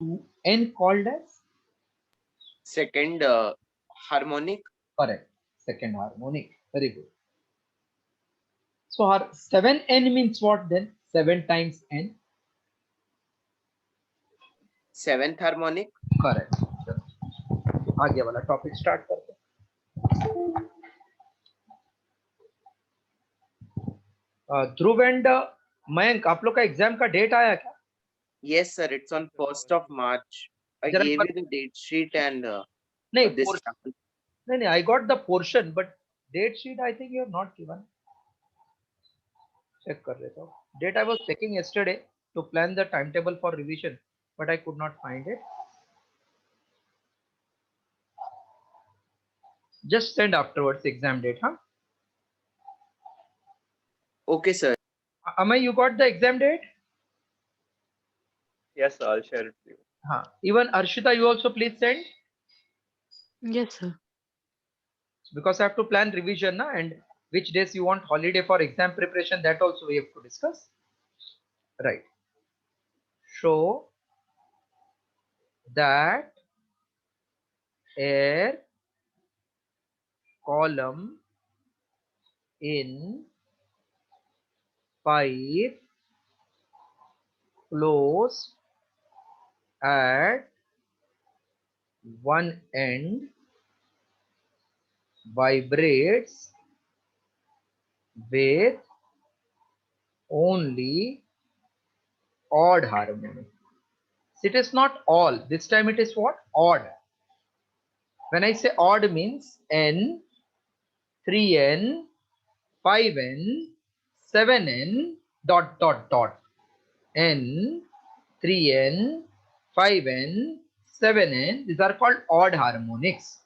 2n called as? Second harmonic. Correct. Second harmonic. Very good. So our 7n means what then? 7 times n. Seventh harmonic. Correct. चलो, आगे वाला topic start करते हैं. ध्रुव and Mayank, आप लोग का एग्जाम का डेट आया क्या? Yes, sir. It's on 1st of March. I जरा एक gave bar. you the date sheet and नहीं this. नहीं नहीं, I got the portion but date sheet I think you have not given. Check कर लेता हूँ. Date I was checking yesterday to plan the timetable for revision, but I could not find it. Just send afterwards exam date, huh? Okay, sir. Amay, you got the exam date? Yes, sir, I'll share it with you. Huh. Even Arshita, you also please send, Yes, sir. because I have to plan revision, na, and which days you want holiday for exam preparation, that also we have to discuss. Right. Show that air column in pipe closed at one end vibrates with only odd harmonic. It is not all. This time it is what? Odd. When I say odd means n, 3n, 5n, 7n, dot dot dot. n, 3n, 5n, 7n. These are called odd harmonics.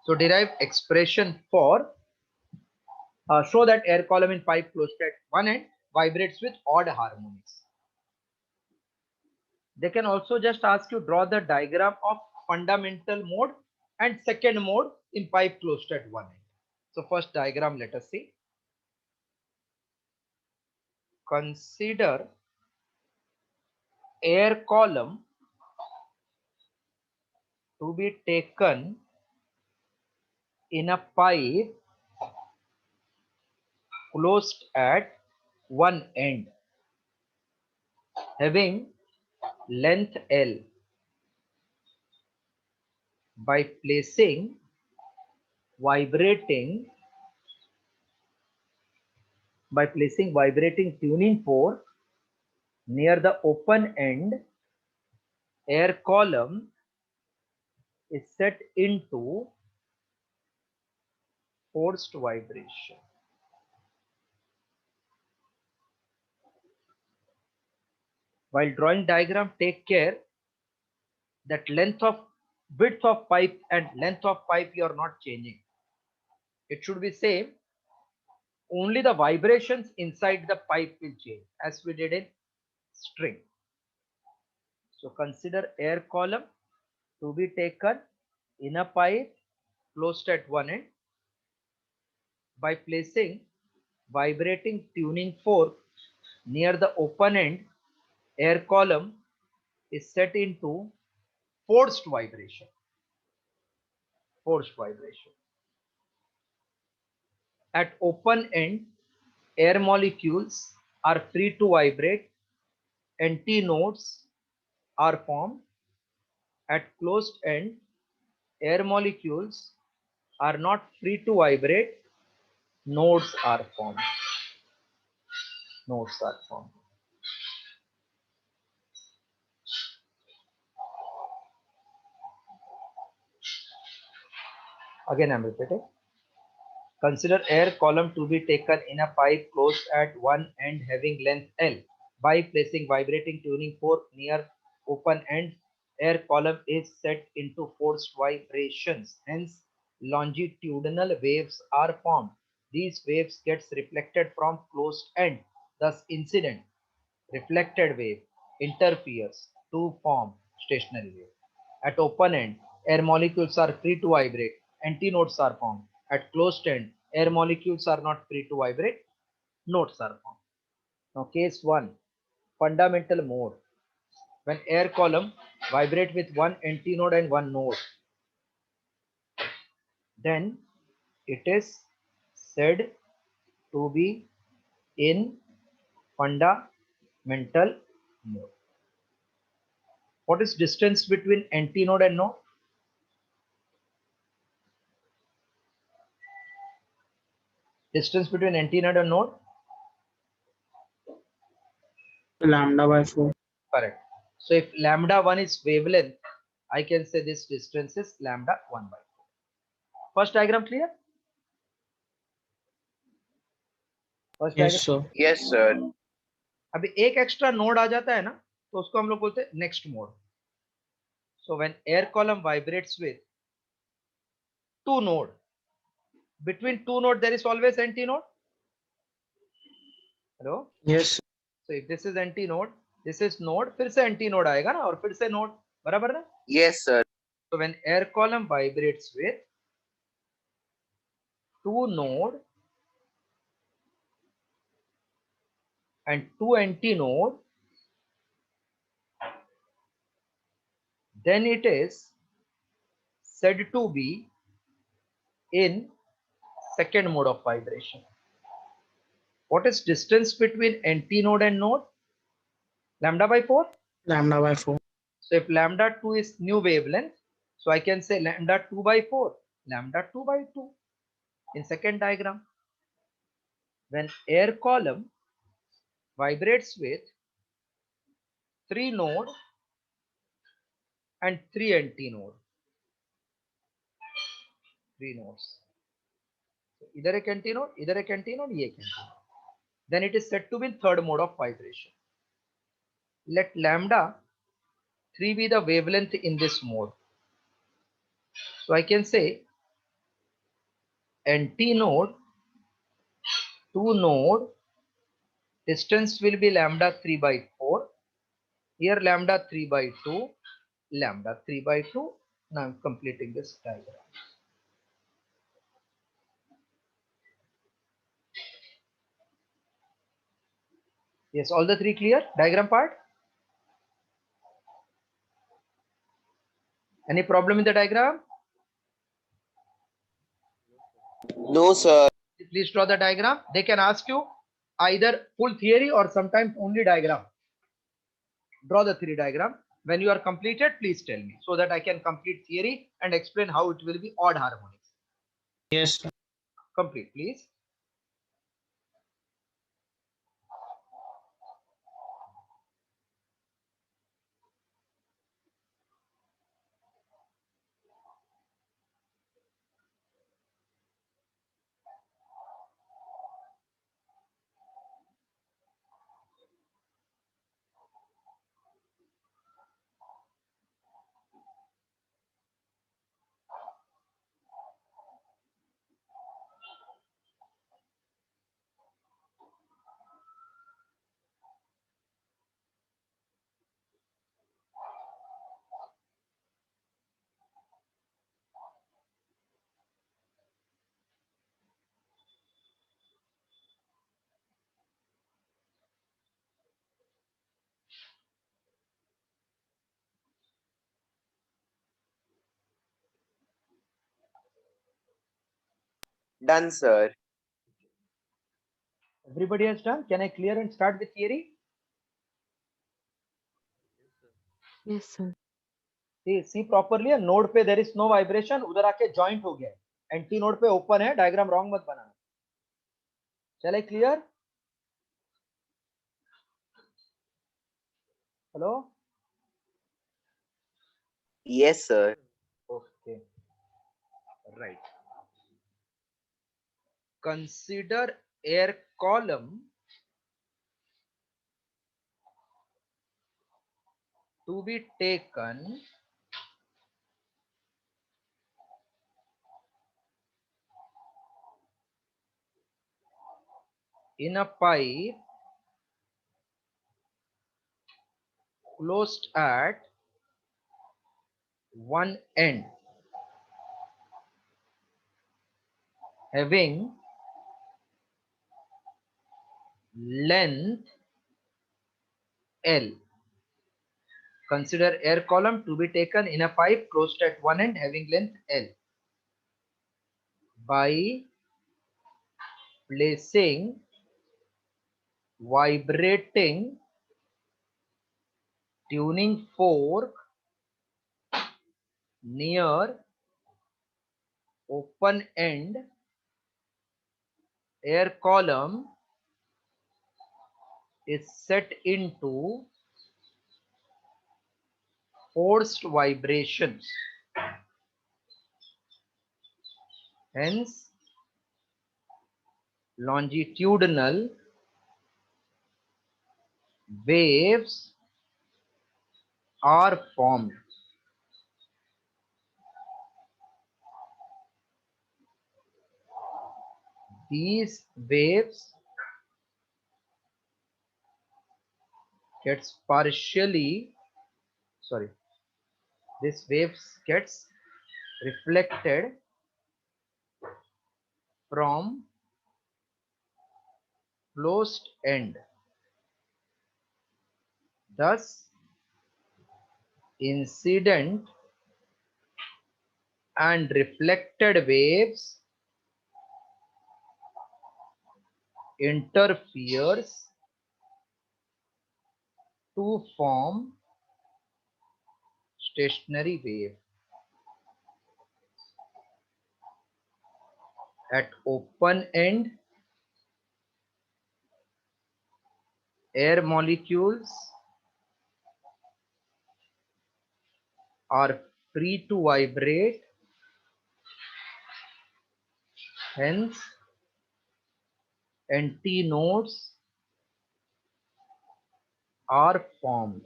So derive expression for show that air column in pipe closed at one end vibrates with odd harmonics. They can also just ask you draw the diagram of fundamental mode and second mode in pipe closed at one end. So first diagram, let us see. Consider air column to be taken in a pipe closed at one end having length L. By placing vibrating tuning fork near the open end, air column is set into forced vibration. While drawing diagram, take care that width of pipe and length of pipe you are not changing. It should be same. Only the vibrations inside the pipe will change, as we did in string. So consider air column to be taken in a pipe closed at one end. By placing vibrating tuning fork near the open end, air column is set into forced vibration. At open end, air molecules are free to vibrate, antinodes are formed. At closed end, air molecules are not free to vibrate, nodes are formed. Again I am repeating. Consider air column to be taken in a pipe closed at one end having length L. By placing vibrating tuning fork near open end, air column is set into forced vibrations. Hence, longitudinal waves are formed. These waves gets reflected from closed end. Thus, incident reflected wave interferes to form stationary wave. At open end, air molecules are free to vibrate. Antinodes are formed. At closed end, air molecules are not free to vibrate. Nodes are formed. Now, case 1, fundamental mode. when air column vibrate with one antinode and one node, then it is said to be in fundamental mode. What is distance between antinode and node? Distance between antinode and node? Lambda by 4. Correct. So if lambda 1 is wavelength, I can say this distance is lambda 1 by 4. First diagram clear? First diagram. Yes, sir. Yes, sir. अभी एक extra node आ जाता है ना, तो उसको हम लोग बोलते हैं next mode. So when air column vibrates with two node, between two node there is always antinode. Hello? Yes. So if this is antinode, this is node, फिर से antinode आएगा ना, और फिर से node, बराबर ना? Yes, sir. So when air column vibrates with two node and two antinode, then it is said to be in second mode of vibration. What is distance between antinode and node? Lambda by 4. Lambda by 4. So if lambda 2 is new wavelength, so I can say lambda 2 by 4, lambda 2 by 2 in second diagram. When air column vibrates with 3 node and 3 antinode, 3 nodes. So either a antinode, either a antinode, ye antinode. Then it is said to be in third mode of vibration. Let lambda 3 be the wavelength in this mode. So I can say antinode to node distance will be lambda 3 by 4. Here lambda 3 by 2, lambda 3 by 2. Now I'm completing this diagram. Yes, all the three clear? Diagram part? Any problem in the diagram? No, sir. Please draw the diagram. They can ask you either full theory or sometimes only diagram. Draw the three diagram. When you are completed, please tell me so that I can complete theory and explain how it will be odd harmonics. Yes, sir. Complete, please. Done, sir. Everybody has done. Can I clear and start with theory? Yes, sir. See properly. Node पे there is no vibration. उधर आके joint हो गया है. Anti node पे open है. Diagram wrong मत बनाना. Shall I clear? Hello? Yes, sir. Okay. Right. Consider air column to be taken in a pipe closed at one end, having length L. Consider air column to be taken in a pipe closed at one end having length L. By placing vibrating tuning fork near open end air column is set into forced vibrations. Hence, longitudinal waves are formed. These waves gets partially, sorry, this waves gets reflected from closed end. Thus, incident and reflected waves interferes to form stationary wave. At open end, air molecules are free to vibrate, hence antinodes are formed.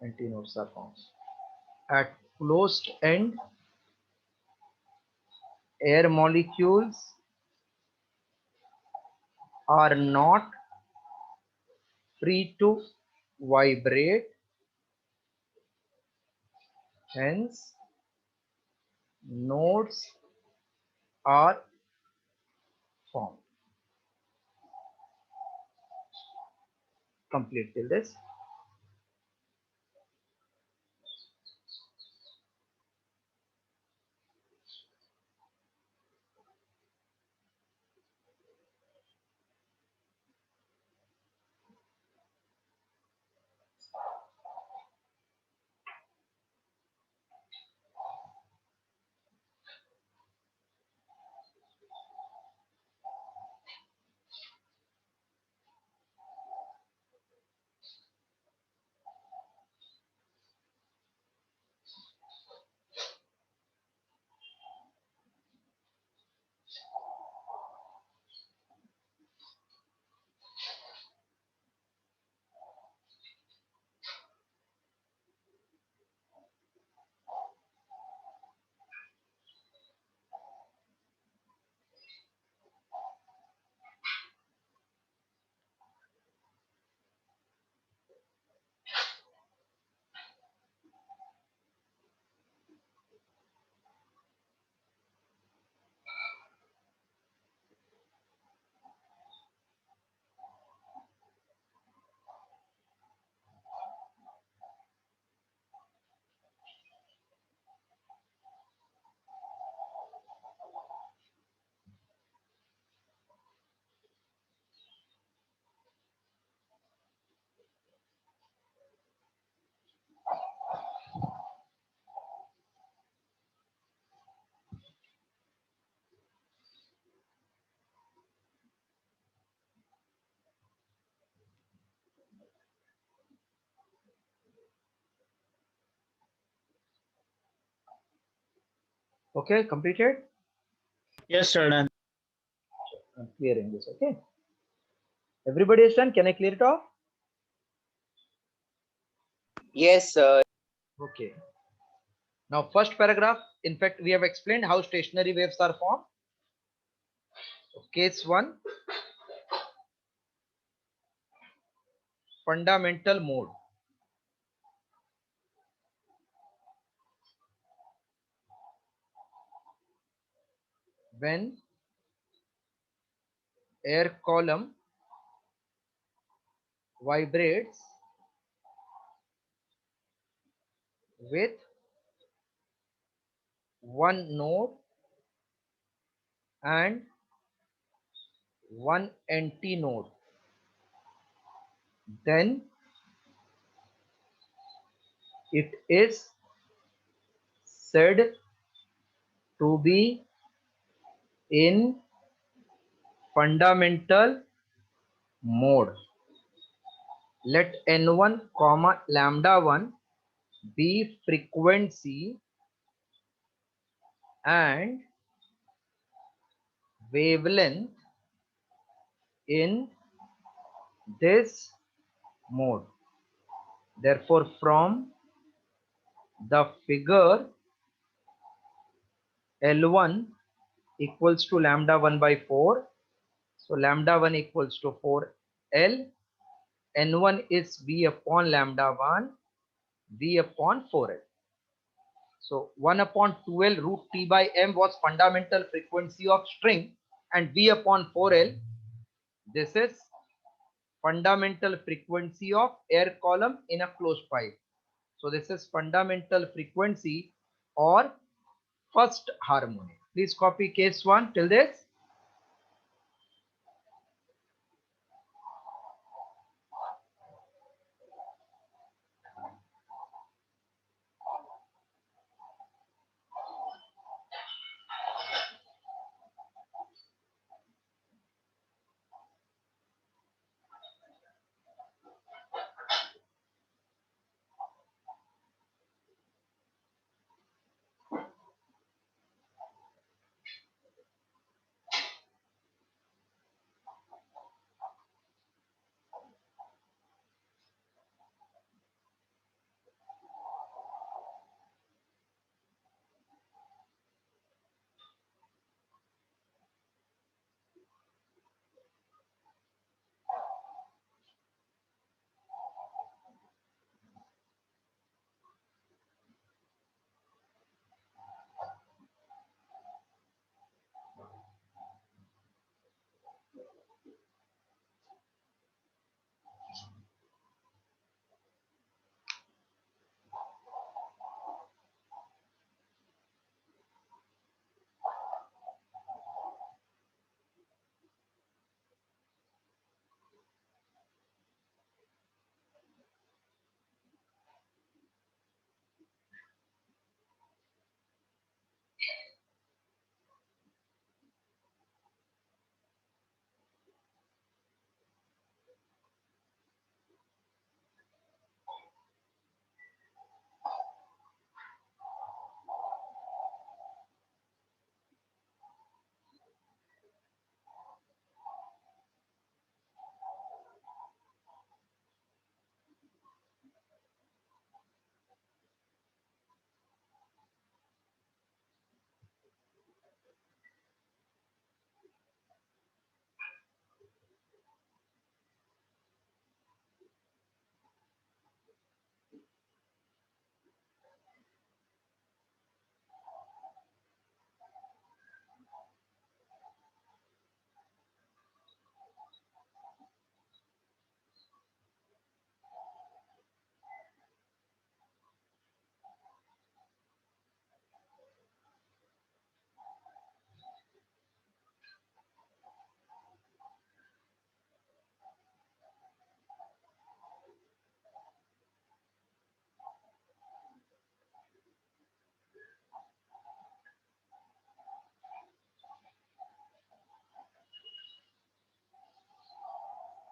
Antinodes are formed. At closed end, air molecules are not free to vibrate, hence nodes are formed. Complete till this. Okay, completed. Yes, sir. Done. I'm clearing this. Okay. Everybody is done. Can I clear it off? Yes, sir. Okay. Now, first paragraph, in fact, we have explained how stationary waves are formed. Case 1, fundamental mode. When air column vibrates with one node and one antinode, then it is said to be in fundamental mode. Let n1 comma lambda 1 be frequency and wavelength in this mode. Therefore, from the figure, L1 equals to lambda 1 by 4. So lambda 1 equals to 4L. N1 is V upon lambda 1, V upon 4L. So 1 upon 2L root T by M was fundamental frequency of string, and V upon 4L, this is fundamental frequency of air column in a closed pipe. So this is fundamental frequency or first harmonic. Please copy case 1 till this.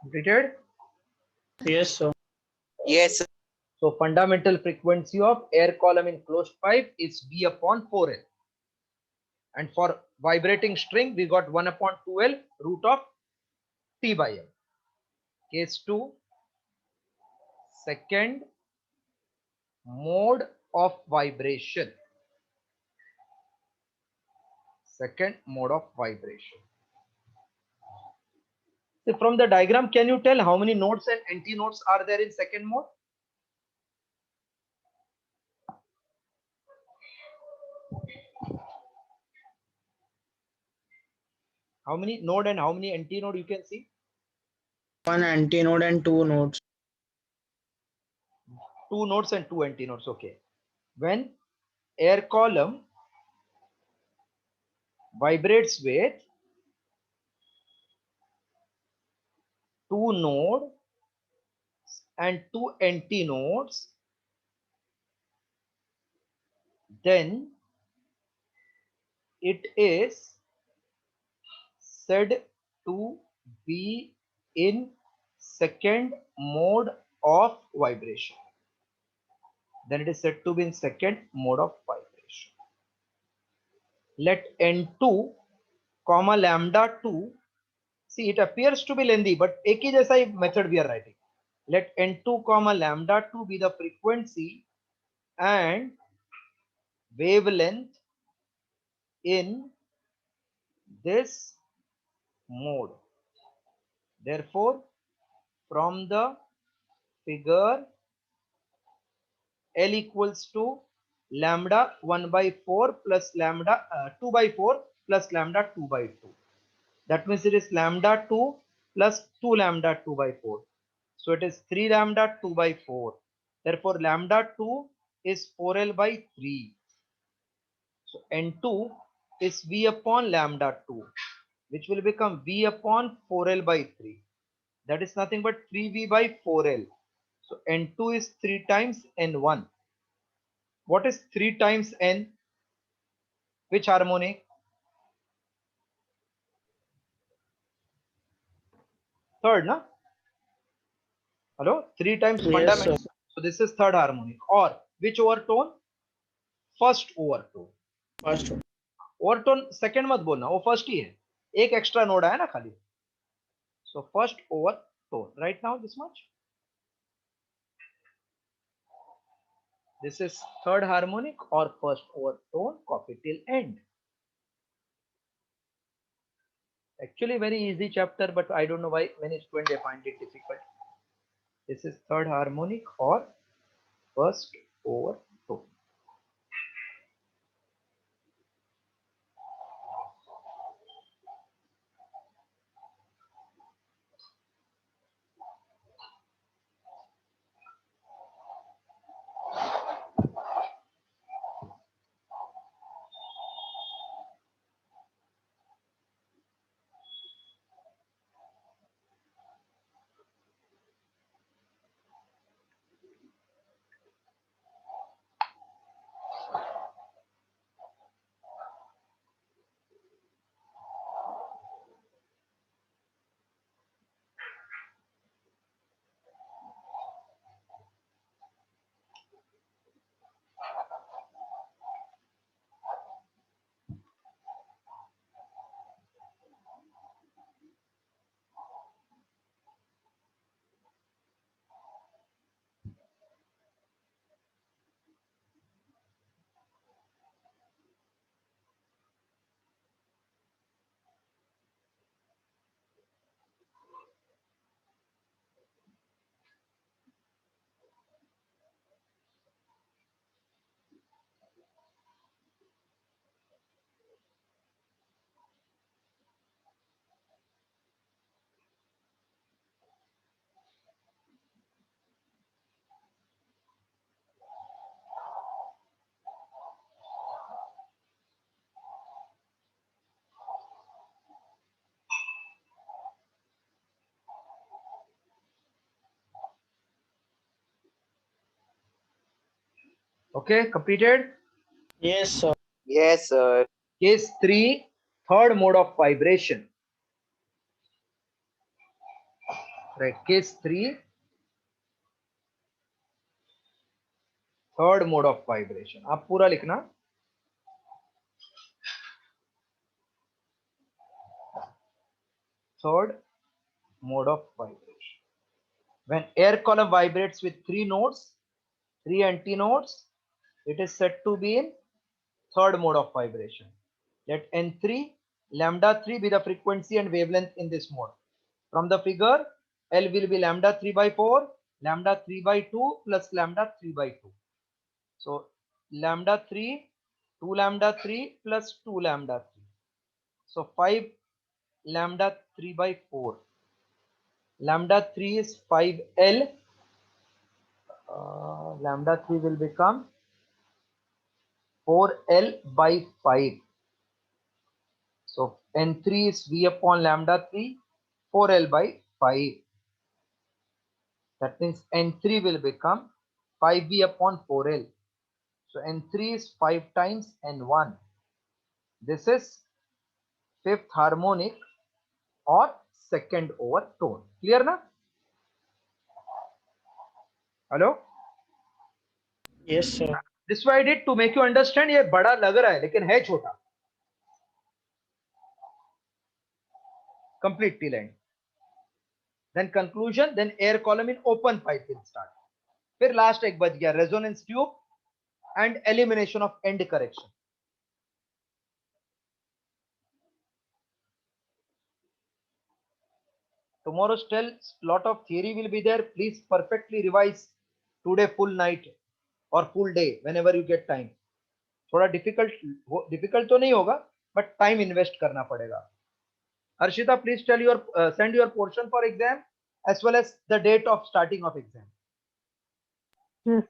Completed? Yes, sir. Yes, sir. So fundamental frequency of air column in closed pipe is V upon 4L. And for vibrating string, we got 1 upon 2L root of T by M. Case 2, second mode of vibration. Second mode of vibration. So from the diagram, can you tell how many nodes and antinodes are there in second mode? How many node and how many antinode you can see? One antinode and two nodes. 2 nodes and 2 antinodes. Okay. When air column vibrates with 2 nodes and 2 antinodes, then it is said to be in second mode of vibration. Then it is said to be in second mode of vibration. Let n2 comma lambda 2, see it appears to be lengthy, but एक ही जैसा ही method we are writing. Let n2 comma lambda 2 be the frequency and wavelength in this mode. Therefore, from the figure, L equals to lambda 1 by 4 plus lambda 2 by 4 plus lambda 2 by 2. That means it is lambda 2 plus 2 lambda 2 by 4. So it is 3 lambda 2 by 4. Therefore, lambda 2 is 4L by 3. So N2 is V upon lambda 2, which will become V upon 4L by 3. That is nothing but 3V by 4L. So N2 is 3 times N1. What is 3 times N? Which harmonic? Third, na? Hello? 3 times Yes, fundamental. sir. So this is third harmonic. Or which overtone? First overtone. First one. Overtone second मत बोलना, वो first ही है, एक extra node है ना खाली. So first overtone, right now this much. This is third harmonic or first overtone. Copy till end. Actually very easy chapter, but I don't know why many students they find it difficult. This is third harmonic or first overtone. Okay, completed. Yes, sir. Yes, sir. Case 3, third mode of vibration. Right, case 3, third mode of vibration. आप पूरा लिखना. Third mode of vibration. When air column vibrates with 3 nodes, 3 antinodes, it is said to be in third mode of vibration. Let N3 lambda 3 be the frequency and wavelength in this mode. From the figure, L will be lambda 3 by 4, lambda 3 by 2 plus lambda 3 by 2. So lambda 3, 2 lambda 3 plus 2 lambda 3. So 5 lambda 3 by 4. lambda 3 is 5L. Lambda 3 will become 4L by 5. So N3 is V upon lambda 3, 4L by 5. That means N3 will become 5V upon 4L. So N3 is 5 times N1. This is fifth harmonic or second overtone. Clear na? Hello? Yes, sir. This way I did to make you understand. ये बड़ा लग रहा है लेकिन है छोटा. Complete till end. Then conclusion, then air column in open pipe will start. फिर last एक बच गया resonance tube and elimination of end correction. Tomorrow's tell lot of theory will be there. Please perfectly revise today full night or full day whenever you get time. थोड़ा difficult तो नहीं होगा but time invest करना पड़ेगा. Harshita, please tell your send your portion for exam as well as the date of starting of exam. Yes.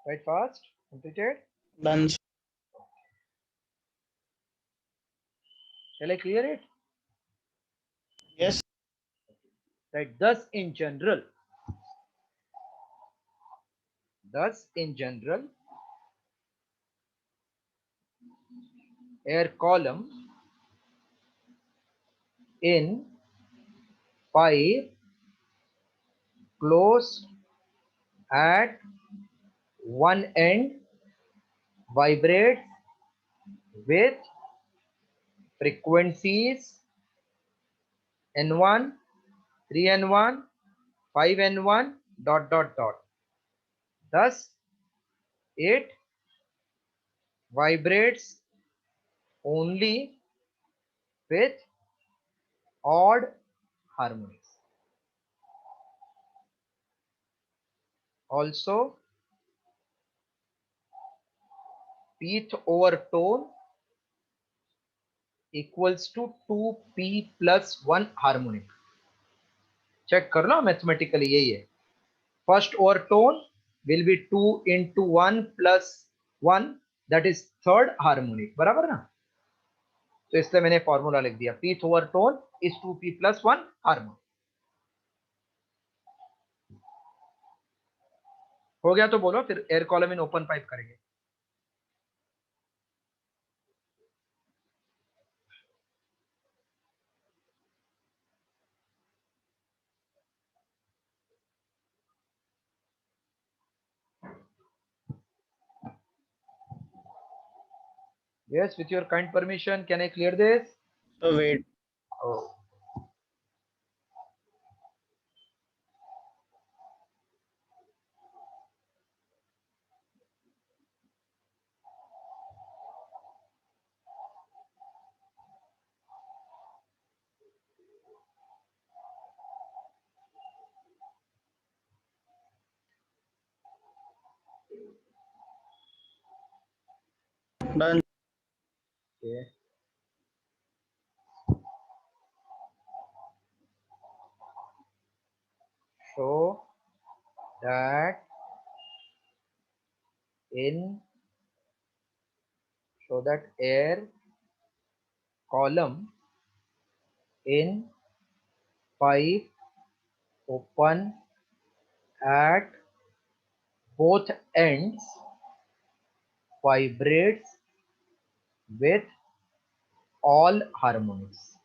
Right fast, completed. Done. Sir. Shall I clear it? Yes. Right. Thus in general, air column in pipe closed at one end vibrates with frequencies N1, 3N1, 5N1, dot dot dot. Thus, it vibrates only with odd harmonics. Also, pth over tone equals to 2p plus 1 harmonic. Check कर लो mathematically यही है. First overtone will be 2 into 1 plus 1, that is third harmonic. बराबर ना? तो इसलिए मैंने formula लिख दिया. pth over tone is 2p plus 1 harmonic. हो गया तो बोलो, फिर air column in open pipe करेंगे. Yes, with your kind permission, can I clear this? So wait. Oh. Done. Okay. Show that air column in pipe open at both ends vibrates with all harmonics.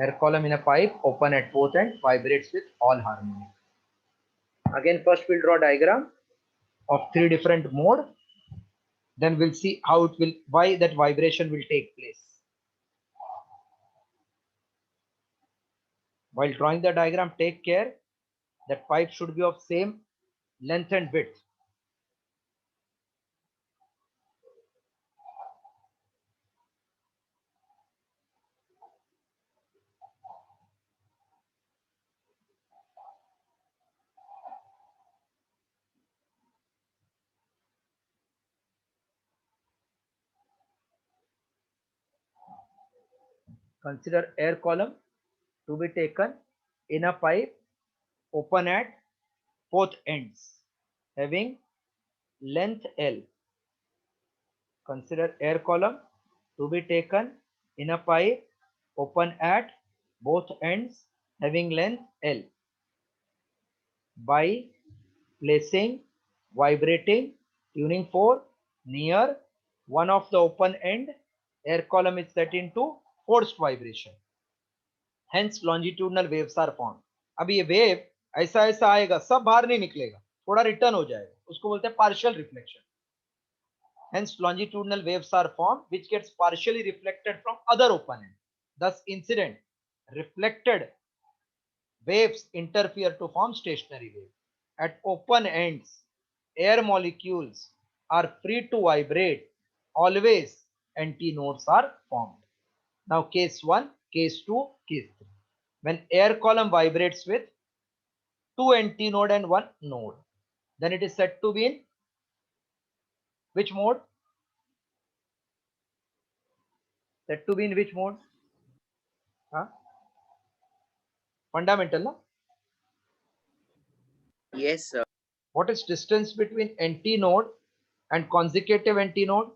Air column in a pipe open at both ends vibrates with all harmonics. Again, first we'll draw diagram of 3 different mode. Then we'll see how it will, why that vibration will take place. While drawing the diagram, take care that pipe should be of same length and width. Consider air column to be taken in a pipe open at both ends having length L. Consider air column to be taken in a pipe open at both ends having length L. By placing vibrating tuning fork near one of the open end, air column is set into forced vibration. Hence longitudinal waves are formed. अब ये wave ऐसा ऐसा आएगा, सब बाहर नहीं निकलेगा, थोड़ा रिटर्न हो जाएगा, उसको बोलते हैं partial reflection. Hence longitudinal waves are formed which gets partially reflected from other open end. Thus incident reflected waves interfere to form stationary wave. At open ends, air molecules are free to vibrate. Always antinodes are formed. Now case 1, case 2, case 3. When air column vibrates with 2 antinode and 1 node, then it is said to be in which mode? Said to be in which mode? Huh? Fundamental, no? Yes, sir. What is distance between antinode and consecutive antinode?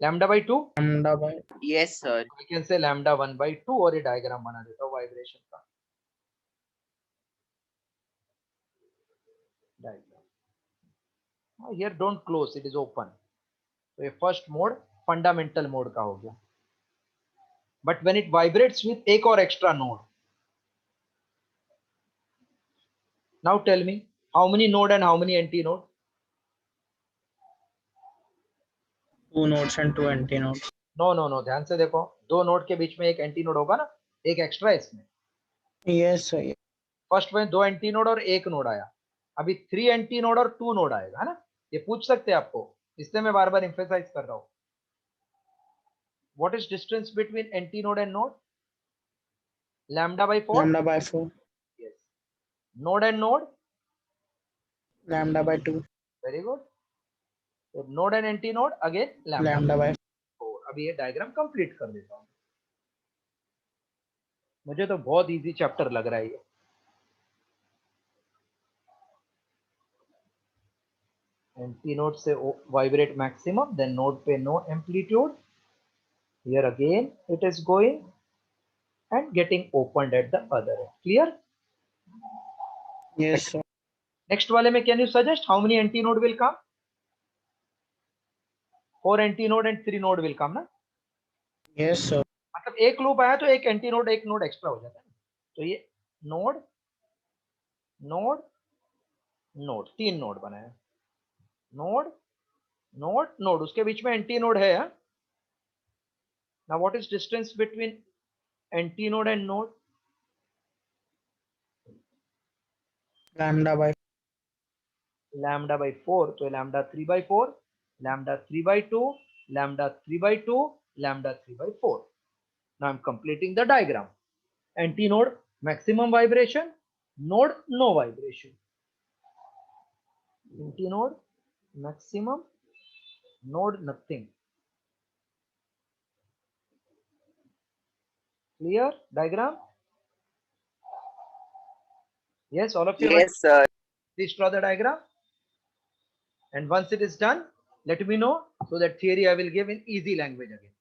Lambda by 2? Lambda by. Yes, sir. I can say lambda 1 by 2 और ये diagram बना देता हूँ vibration का diagram. Here don't close, it is open. तो ये first mode fundamental mode का हो गया. But when it vibrates with एक और extra node, now tell me how many node and how many antinode? 2 nodes and 2 antinodes. No no no, ध्यान से देखो, 2 नोड के बीच में एक एंटीनोड होगा ना, एक एक्स्ट्रा है इसमें. Yes, sir. फर्स्ट में 2 एंटीनोड और 1 नोड आया, अभी 3 एंटीनोड और 2 नोड आएगा, है ना. ये पूछ सकते हैं आपको, इसलिए मैं बार बार एम्फेसाइज कर रहा हूं. What is distance between antinode and node? Lambda by 4? Lambda by 4. Yes. Node and node? Lambda by 2. Very good. So node and antinode again lambda. Lambda by 4. अभी ये डायग्राम कंप्लीट कर देता हूँ. मुझे तो बहुत इजी चैप्टर लग रहा है ये. Antinode से vibrate maximum, then node पे no amplitude. Here again it is going and getting opened at the other end. Clear? Yes, sir. Next वाले में can you suggest how many antinode will come? 4 antinode and 3 node will come ना? Yes, sir. मतलब एक loop आया तो एक antinode एक node extra हो जाता है. तो ये नोड नोड नोड 3 नोड बनाया. नोड नोड नोड, उसके बीच में एंटीनोड है. Now what is distance between antinode and node? Lambda by lambda by 4, तो lambda 3 by 4, lambda 3 by 2, lambda 3 by 2, lambda 3 by 4. Now I'm completing the diagram. Antinode maximum vibration, node no vibration. empty node, maximum, node nothing. Clear diagram? Yes, all of you. Yes, sir. Please draw the diagram. And once it is done, let me know, so that theory I will give in easy language again.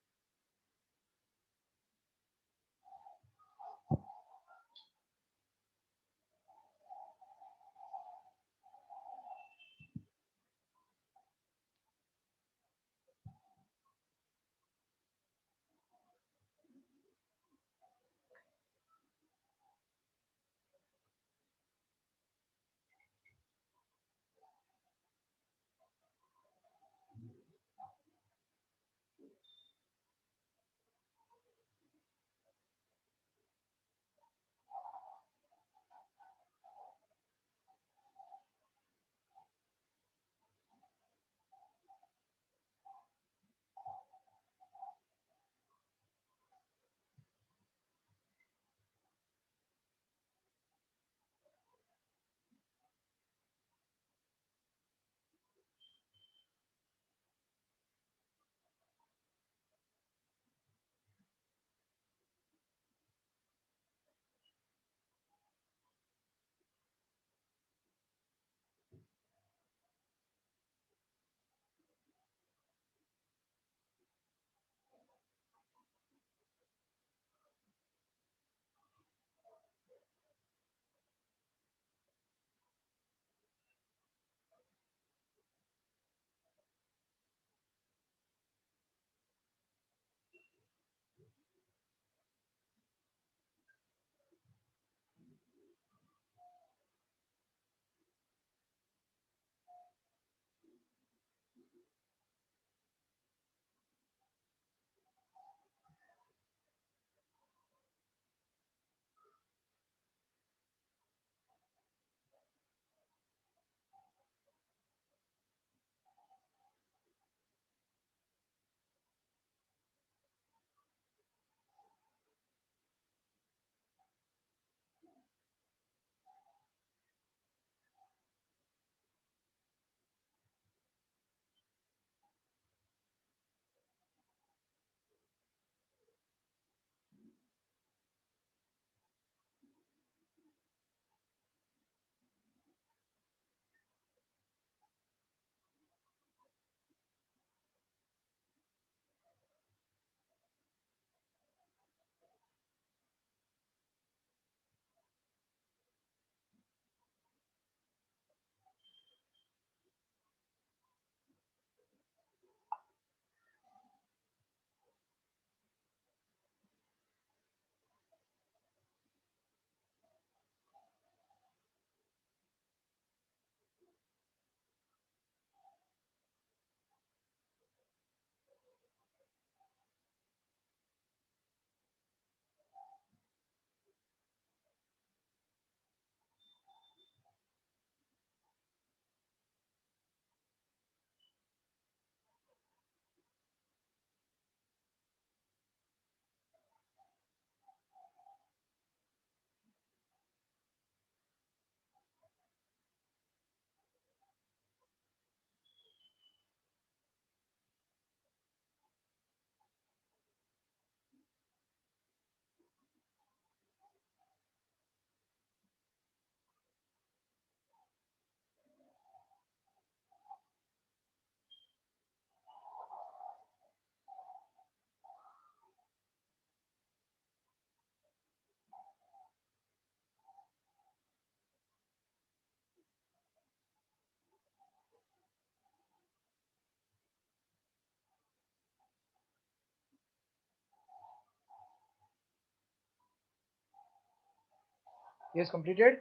Yes, completed.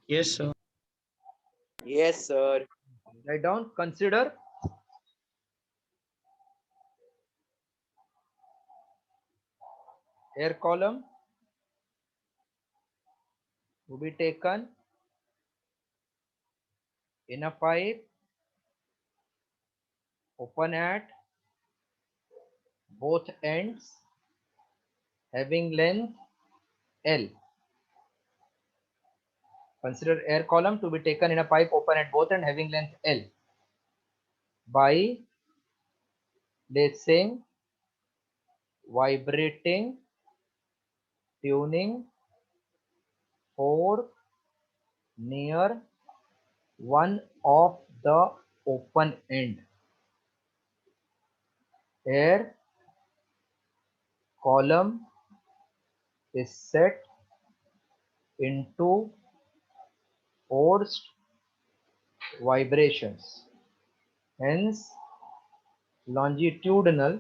Yes, sir. Yes, sir. Write down. Consider air column to be taken in a pipe open at both ends, having length L. Consider air column to be taken in a pipe open at both ends having length L. By placing vibrating tuning fork near one of the open end, air column is set into forced vibrations. Hence, longitudinal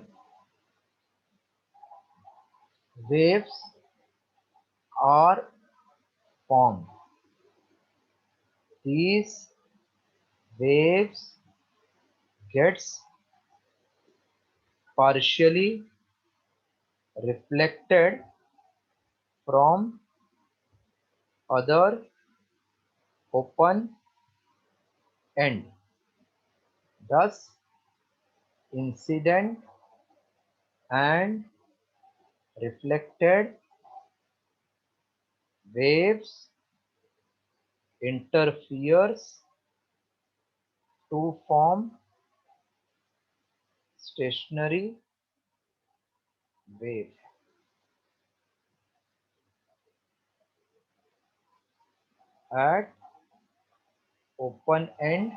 waves are formed. These waves gets partially reflected from other open end. Thus, incident and reflected waves interferes to form stationary wave. At open end,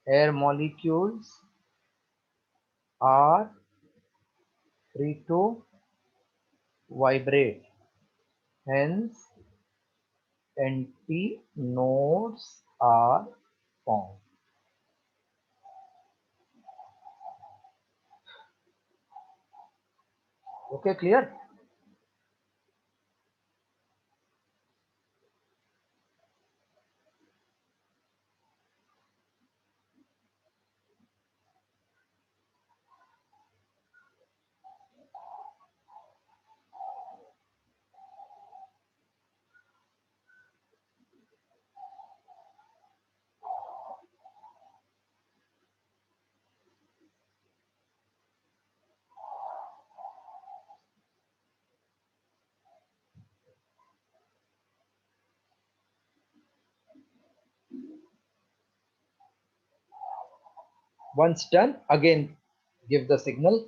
air molecules are free to vibrate. Hence, empty nodes are formed. Okay, clear? Once done, again give the signal.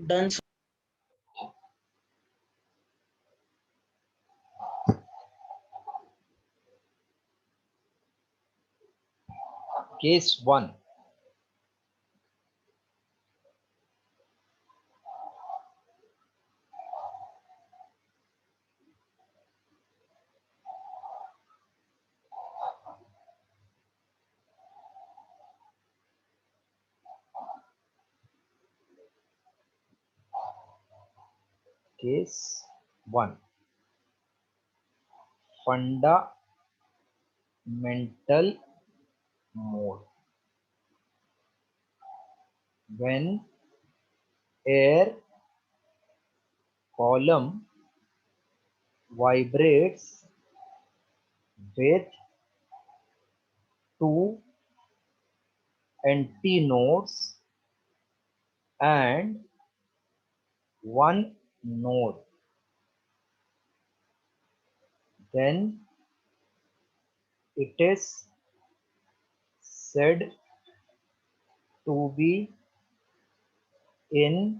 Done. Sir. Case 1. Case 1. Fundamental mode. When air column vibrates with two antinodes and one node, then it is said to be in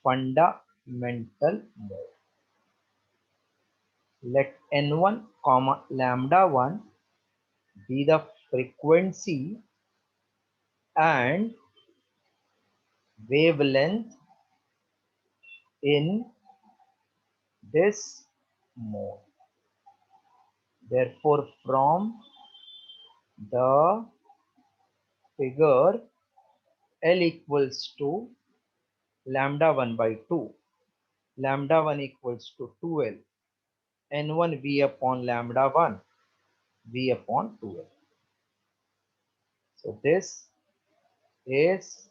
fundamental mode. Let n1 comma lambda 1 be the frequency and wavelength in this mode. Therefore, from the figure, L equals to lambda 1 by 2. Lambda 1 equals to 2L. N1 V upon lambda 1. V upon 2L. So this is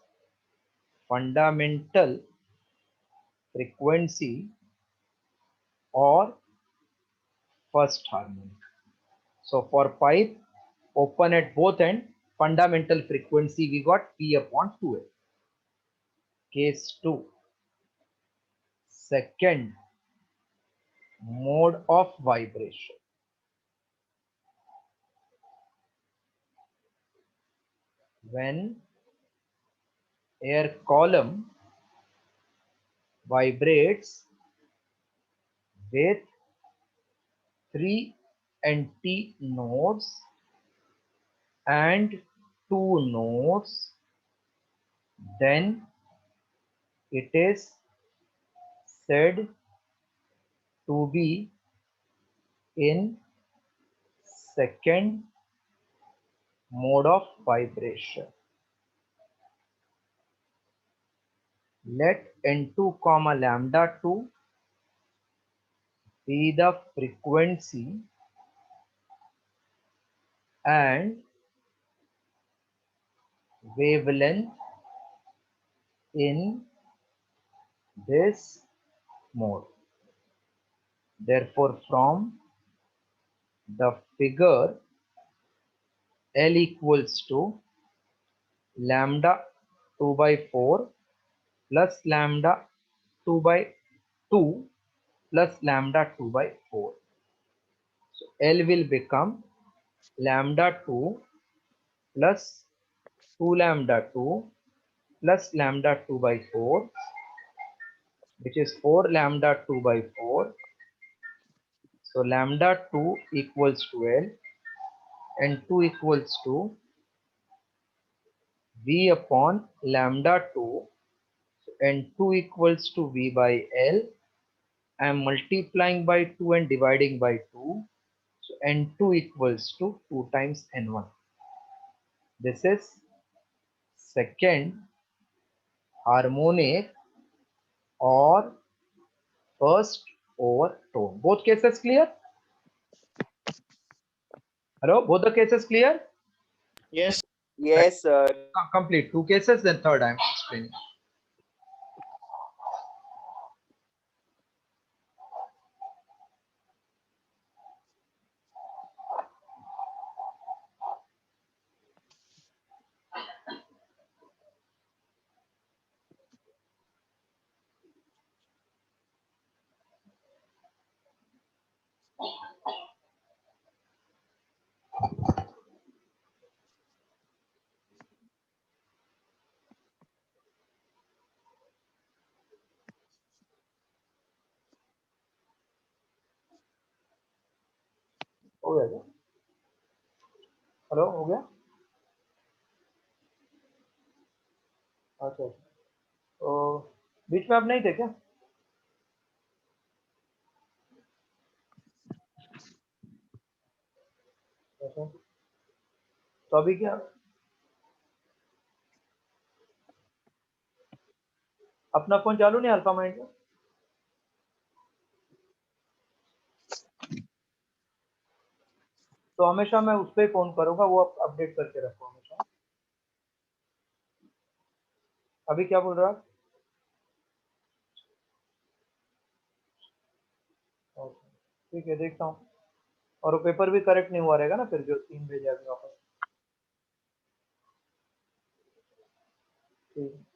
fundamental frequency or first harmonic. So for pipe open at both ends, fundamental frequency we got P upon 2L. Case 2, second mode of vibration. When air column vibrates with 3 anti nodes and 2 nodes, then it is said to be in second mode of vibration. Let n2 comma lambda 2 be the frequency and wavelength in this mode. Therefore, from the figure, L equals to lambda 2 by 4 plus lambda 2 by 2 plus lambda 2 by 4. So L will become lambda 2 plus 2 lambda 2 plus lambda 2 by 4, which is 4 lambda 2 by 4. So lambda 2 equals to L and 2 equals to V upon lambda 2 and 2 equals to V by L. I am multiplying by 2 and dividing by 2. So N2 equals to 2 times N1. This is second harmonic or first overtone. Both cases clear? Hello, both the cases clear? Yes. Yes, sir. Complete 2 cases, then third I am explaining. हो गया क्या? Hello, हो गया? अच्छा, तो बीच में आप नहीं थे क्या? अच्छा, तो अभी क्या अपना फोन चालू नहीं अल्फा माइंड का? तो हमेशा मैं उस पर फोन करूंगा, वो अपडेट करके रखो हमेशा. अभी क्या बोल रहा है? ठीक है, देखता हूँ. और वो पेपर भी करेक्ट नहीं हुआ रहेगा ना फिर, जो 3 भेजा अभी वापस. ठीक है.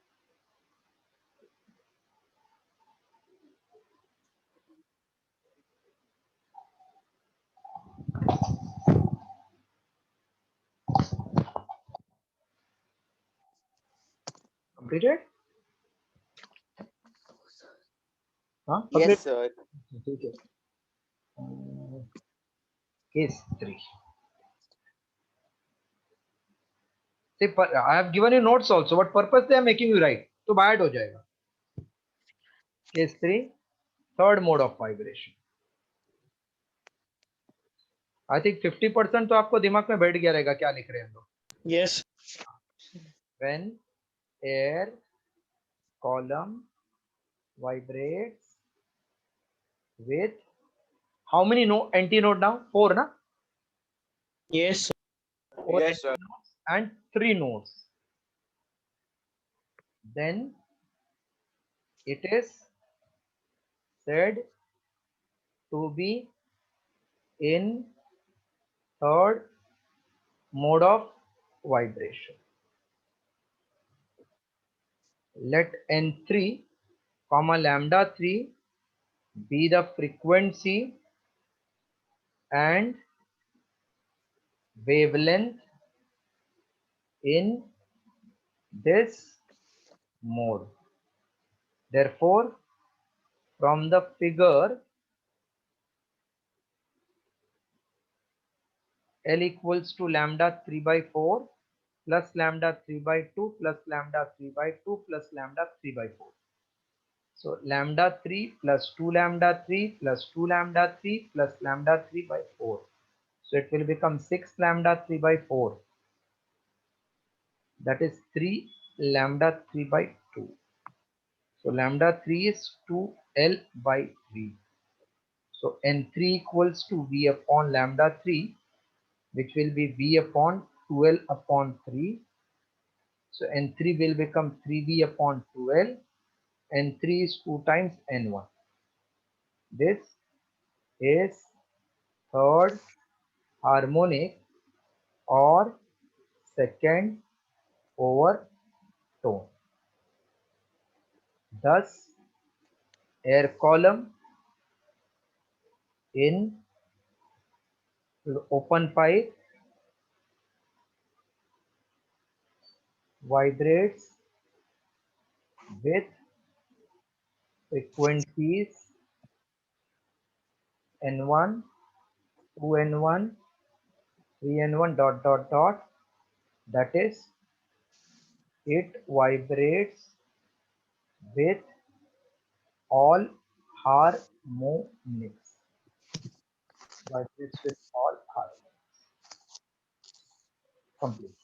कंप्लीटेड? हाँ, Yes, sir. ठीक है. Case 3. See, I have given you notes also, but purposely I am making you write. तो बायट हो जाएगा. Case 3, third mode of vibration. I think 50% तो आपको दिमाग में बैठ गया रहेगा क्या लिख रहे हैं हम लोग. Yes. When air column vibrates with how many antinode now? 4, na? Yes, sir. 4 Yes, sir. antinodes and 3 nodes. Then it is said to be in third mode of vibration. Let n3 comma lambda 3 be the frequency and wavelength in this mode. Therefore, from the figure, L equals to lambda 3 by 4 plus lambda 3 by 2 plus lambda 3 by 2 plus lambda 3 by 4. So lambda 3 plus 2 lambda 3 plus 2 lambda 3 plus lambda 3 by 4. So it will become 6 lambda 3 by 4. That is 3 lambda 3 by 2. So lambda 3 is 2L by 3. So N3 equals to V upon lambda 3, which will be V upon 2L upon 3. So N3 will become 3V upon 2L. N3 is 2 times N1. This is third harmonic or second overtone. Thus, air column in open pipe vibrates with frequencies N1, 2N1, 3N1 dot dot dot. That is, it vibrates with all harmonics. Vibrates with all harmonics. Complete.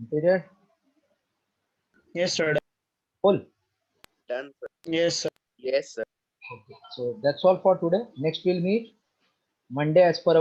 Completed? Yes, sir. Full. Done, sir. Yes, sir. Yes, sir. Okay. So that's all for today. Next we'll meet Monday as per our